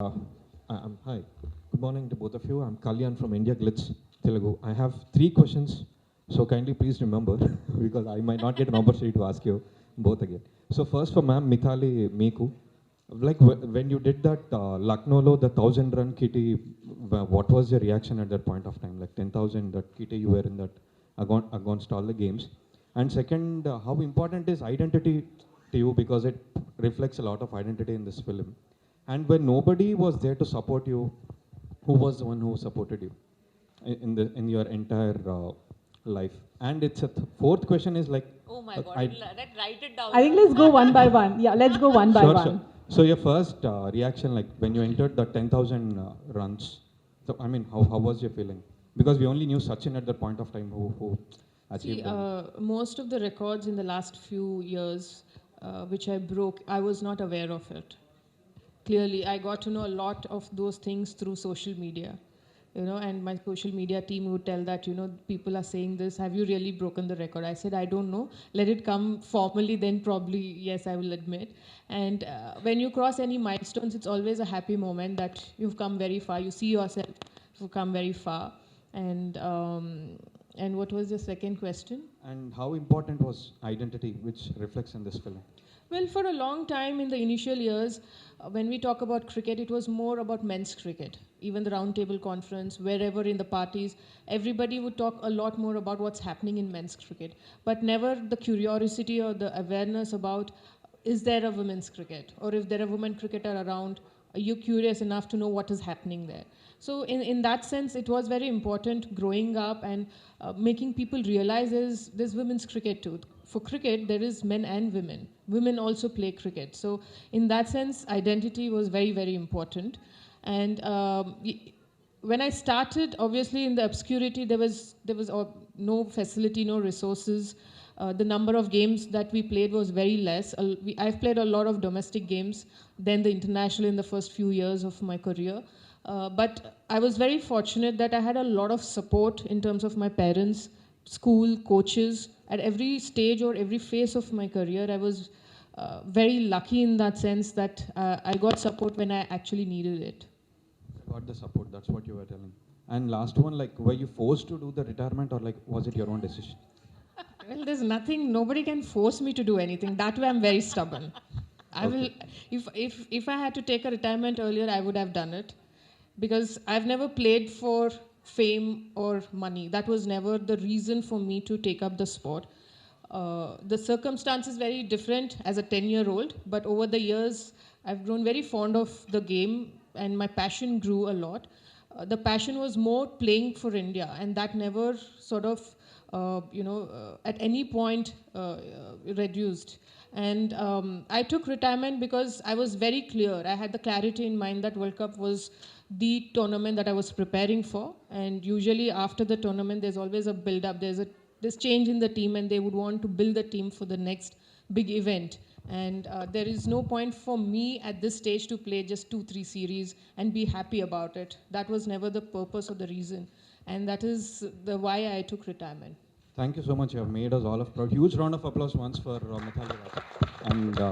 Uh, Hi, good morning to both of you. I'm Kalyan from India Glitz, Telugu. I have 3 questions, so kindly please remember because I might not get an opportunity to ask you both again. So first for ma'am Mithali Meeku, like when you did that Lucknow lo the 1,000 run kitty, what was your reaction at that point of time? Like 10,000 that kitty you were in that against all the games. And second, how important is identity to you because it reflects a lot of identity in this film. And when nobody was there to support you, who was the one who supported you in your entire life? And it's a fourth question is like. Oh my God, let's write it down. I think let's go one by one. Yeah, let's go one by Sure, one. sure. So your first reaction, like when you entered the 10,000 runs, so I mean, how was your feeling? Because we only knew Sachin at that point of time who achieved them. Most of the records in the last few years, which I broke, I was not aware of it. Clearly, I got to know a lot of those things through social media, and my social media team would tell that, people are saying this, have you really broken the record? I said, I don't know. Let it come formally, then probably, yes, I will admit. And when you cross any milestones, it's always a happy moment that you've come very far. You see yourself, you've come very far. And what was the second question? And how important was identity, which reflects in this film? Well, for a long time in the initial years, when we talk about cricket, it was more about men's cricket. Even the roundtable conference, wherever in the parties, everybody would talk a lot more about what's happening in men's cricket. But never the curiosity or the awareness about, is there a women's cricket? Or if there are women cricketer around, are you curious enough to know what is happening there? So in that sense, it was very important growing up and making people realize there's women's cricket too. For cricket, there is men and women. Women also play cricket. So in that sense, identity was very, very important. And when I started, obviously in the obscurity, there was no facility, no resources. The number of games that we played was very less. I've played a lot of domestic games, then the international in the first few years of my career. But I was very fortunate that I had a lot of support in terms of my parents, school, coaches. At every stage or every phase of my career, I was very lucky in that sense that I got support when I actually needed it. Got the support, that's what you were telling. And last one, like, were you forced to do the retirement or like, was it your own decision? Well, there's nothing, nobody can force me to do anything. That way I'm very stubborn. I will, if I had to take a retirement earlier, I would have done it. Because I've never played for fame or money. That was never the reason for me to take up the sport. The circumstance is very different as a 10-year-old, but over the years, I've grown very fond of the game and my passion grew a lot. The passion was more playing for India, and that never sort of, at any point reduced. And I took retirement because I was very clear. I had the clarity in mind that World Cup was the tournament that I was preparing for. And usually after the tournament, there's always a build-up. There's change in the team, and they would want to build the team for the next big event. And there is no point for me at this stage to play just 2-3 series and be happy about it. That was never the purpose or the reason. And that is why I took retirement. Thank you so much. You have made us all of proud. Huge round of applause once for Mithali Raj. And